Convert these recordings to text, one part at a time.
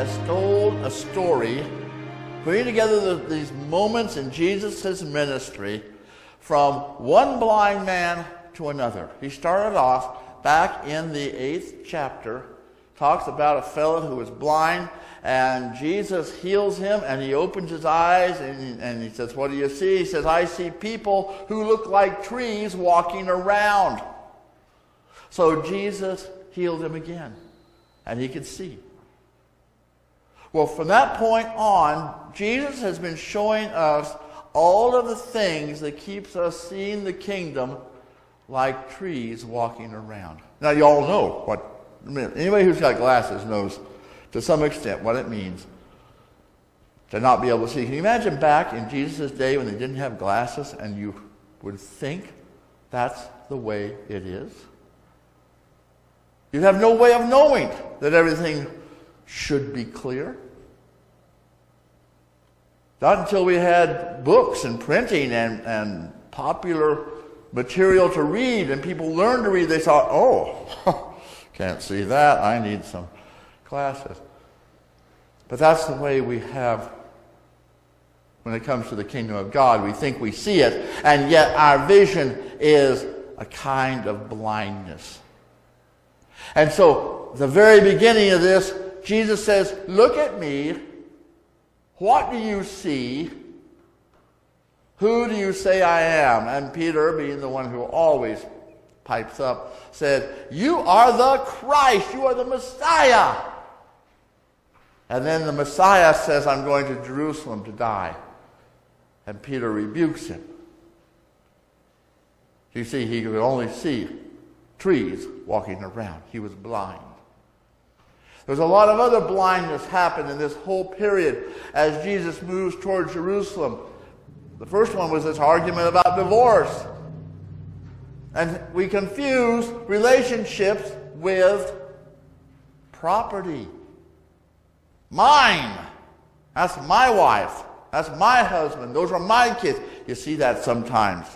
has told a story, putting together these moments in Jesus' ministry from one blind man to another. He started off back in the 8th chapter, talks about a fellow who was blind, and Jesus heals him, and he opens his eyes, and he says, "What do you see?" He says, "I see people who look like trees walking around." So Jesus healed him again, and he could see. Well, from that point on, Jesus has been showing us all of the things that keeps us seeing the kingdom like trees walking around. Now, you all know what, anybody who's got glasses knows to some extent what it means to not be able to see. Can you imagine back in Jesus' day when they didn't have glasses and you would think that's the way it is? You'd have no way of knowing that everything should be clear. Not until we had books and printing and popular material to read, and people learned to read, they thought, "Oh, can't see that, I need some glasses." But that's the way we have when it comes to the kingdom of God. We think we see it, and yet our vision is a kind of blindness. And so, the very beginning of this, Jesus says, "Look at me. What do you see? Who do you say I am?" And Peter, being the one who always pipes up, said, "You are the Christ. You are the Messiah." And then the Messiah says, "I'm going to Jerusalem to die." And Peter rebukes him. You see, he could only see trees walking around. He was blind. There's a lot of other blindness happened in this whole period as Jesus moves toward Jerusalem. The first one was this argument about divorce. And we confuse relationships with property. Mine. That's my wife. That's my husband. Those are my kids. You see that sometimes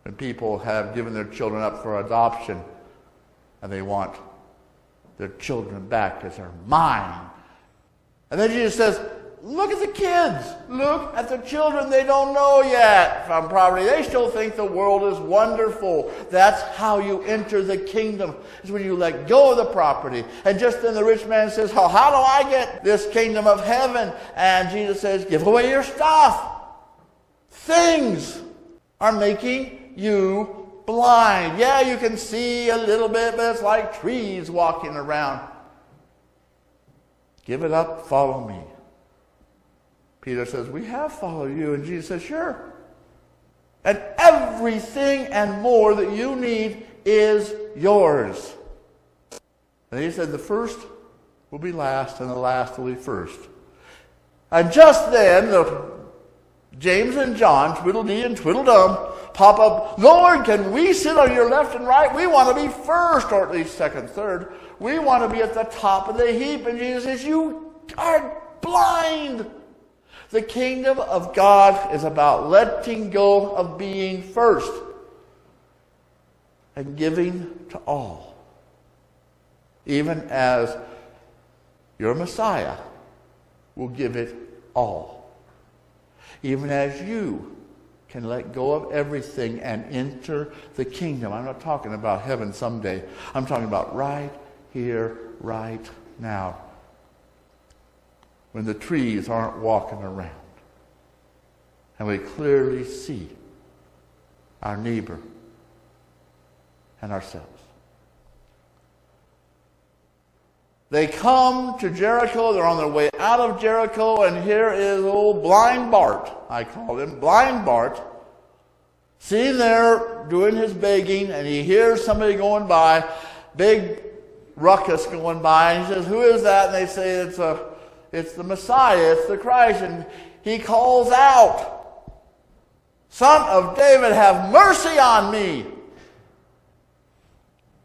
when people have given their children up for adoption and they want their children back because they're mine. And then Jesus says, "Look at the kids. Look at the children. They don't know yet from property. They still think the world is wonderful." That's how you enter the kingdom, is when you let go of the property. And just then the rich man says, how do I get this kingdom of heaven? And Jesus says, "Give away your stuff." Things are making you blind. Yeah, you can see a little bit, but it's like trees walking around. Give it up, follow me. Peter says, "We have followed you." And Jesus says, "Sure. And everything and more that you need is yours." And he said, "The first will be last, and the last will be first." And just then, James and John, Tweedledee and Tweedledum, pop up. "Lord, can we sit on your left and right? We want to be first," or at least second, third. "We want to be at the top of the heap." And Jesus says, "You are blind." The kingdom of God is about letting go of being first and giving to all. Even as your Messiah will give it all. Even as you can let go of everything and enter the kingdom. I'm not talking about heaven someday. I'm talking about right here, right now. When the trees aren't walking around. And we clearly see our neighbor and ourselves. They come to Jericho. They're on their way out of Jericho. And here is old Blind Bart, I call him. Blind Bart, sitting there doing his begging. And he hears somebody going by, big ruckus going by. And he says, "Who is that?" And they say, it's the Messiah. It's the Christ. And he calls out, "Son of David, have mercy on me."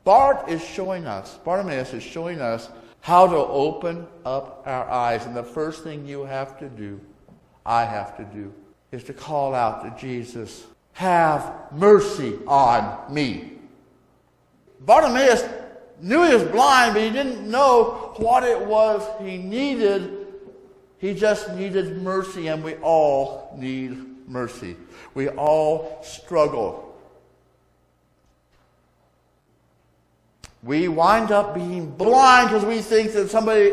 Bartimaeus is showing us how to open up our eyes. And the first thing you have to do, I have to do, is to call out to Jesus, "Have mercy on me." Bartimaeus knew he was blind, but he didn't know what it was he needed. He just needed mercy, and we all need mercy. We all struggle. We wind up being blind because we think that somebody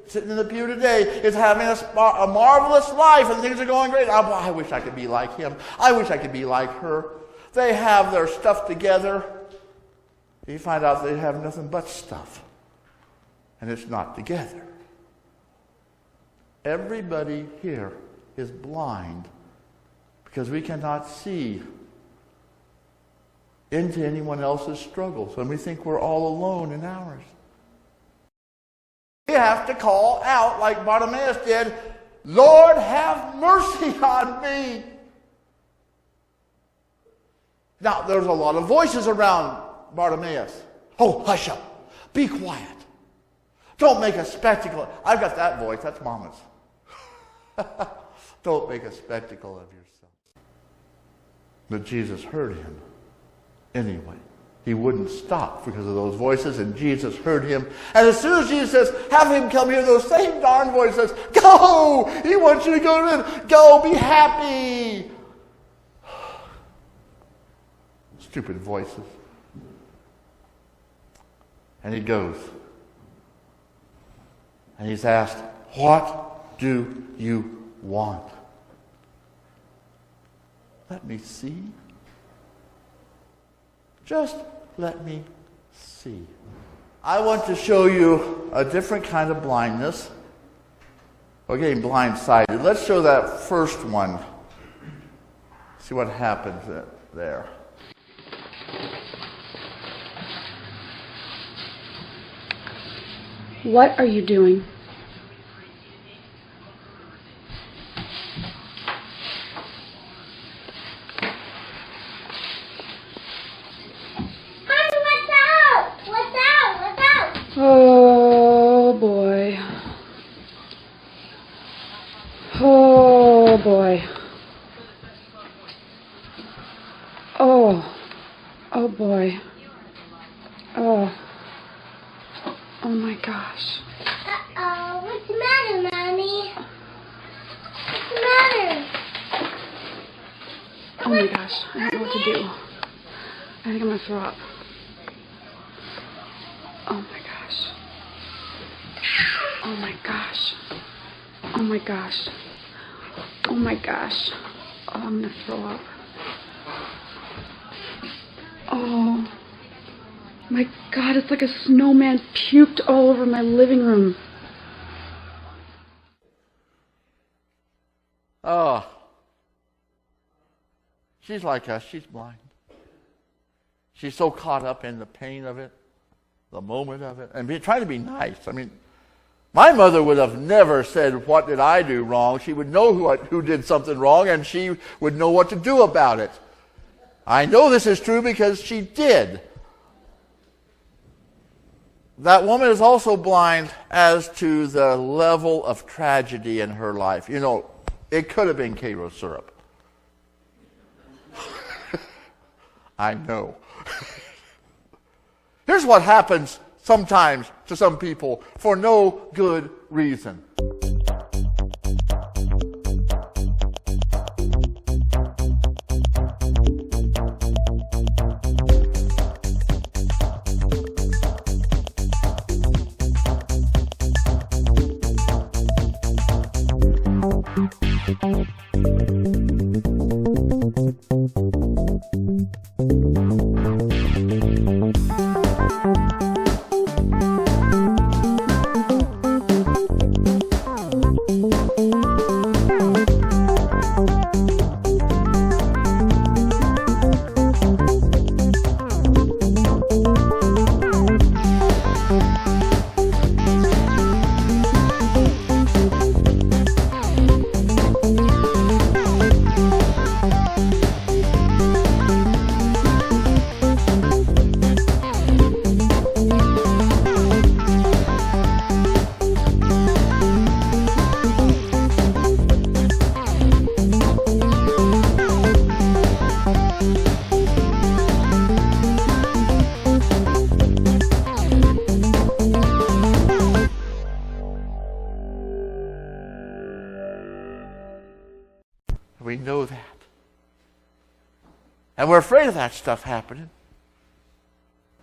sitting in the pew today is having a marvelous life and things are going great. I wish I could be like him. I wish I could be like her. They have their stuff together. You find out they have nothing but stuff. And it's not together. Everybody here is blind because we cannot see into anyone else's struggles, and we think we're all alone in ours. We have to call out like Bartimaeus did, Lord, have mercy on me. Now, there's a lot of voices around Bartimaeus. Oh, hush up. Be quiet. Don't make a spectacle. I've got that voice. That's Mama's. Don't make a spectacle of yourself. But Jesus heard him anyway. He wouldn't stop because of those voices, and Jesus heard him. And as soon as Jesus says, have him come here, those same darn voices says, go! He wants you to go to him. Go, be happy. Stupid voices. And he goes. And he's asked, what do you want? Let me see. Just let me see. I want to show you a different kind of blindness. We're getting blindsided. Let's show that first one. See what happens there. What are you doing? Oh boy. Oh boy. Oh boy. Oh my gosh. Uh-oh. What's the matter, Mommy? What's the matter? Oh my gosh. I don't know what to do. I think I'm gonna throw up. Oh my gosh. Oh my gosh. Oh my gosh. Oh my gosh. Oh, I'm gonna throw up. Oh my God, it's like a snowman puked all over my living room. Oh. She's like us. She's blind. She's so caught up in the pain of it, the moment of it, and trying to be nice. I mean, my mother would have never said, what did I do wrong? She would know who did something wrong, and she would know what to do about it. I know this is true because she did. That woman is also blind as to the level of tragedy in her life. You know, it could have been Cairo syrup. I know. Here's what happens sometimes to some people for no good reason. We know that. And we're afraid of that stuff happening.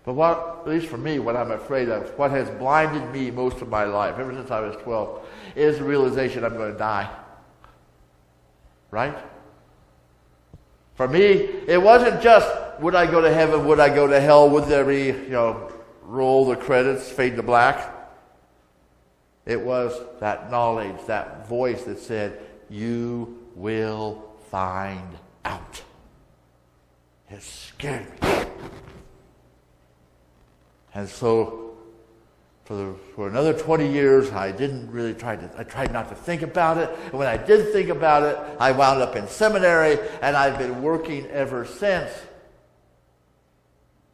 But what, at least for me, what I'm afraid of, what has blinded me most of my life, ever since I was 12, is the realization I'm going to die. Right? For me, it wasn't just, would I go to heaven, would I go to hell, would there be, roll the credits, fade to black? It was that knowledge, that voice that said, you will find out. It scared me. And so, for another 20 years, I tried not to think about it. And when I did think about it, I wound up in seminary, and I've been working ever since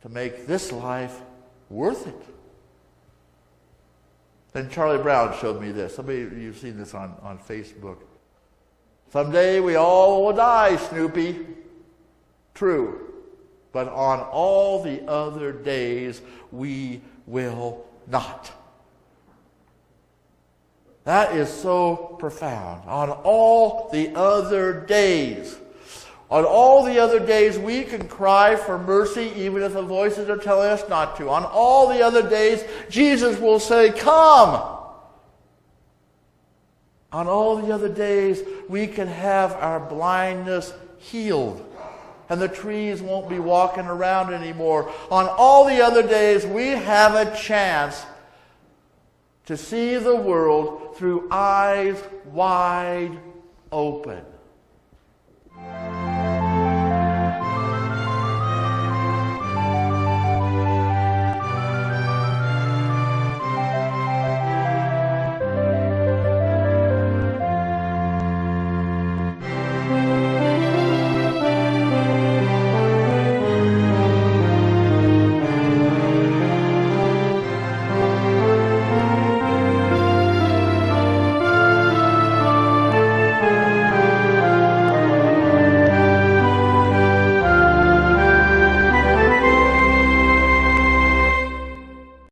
to make this life worth it. Then Charlie Brown showed me this. Some of you've seen this on Facebook. Someday we all will die, Snoopy. True. But on all the other days, we will not. That is so profound. On all the other days. On all the other days, we can cry for mercy even if the voices are telling us not to. On all the other days, Jesus will say, come. On all the other days, we can have our blindness healed. And the trees won't be walking around anymore. On all the other days, we have a chance to see the world through eyes wide open.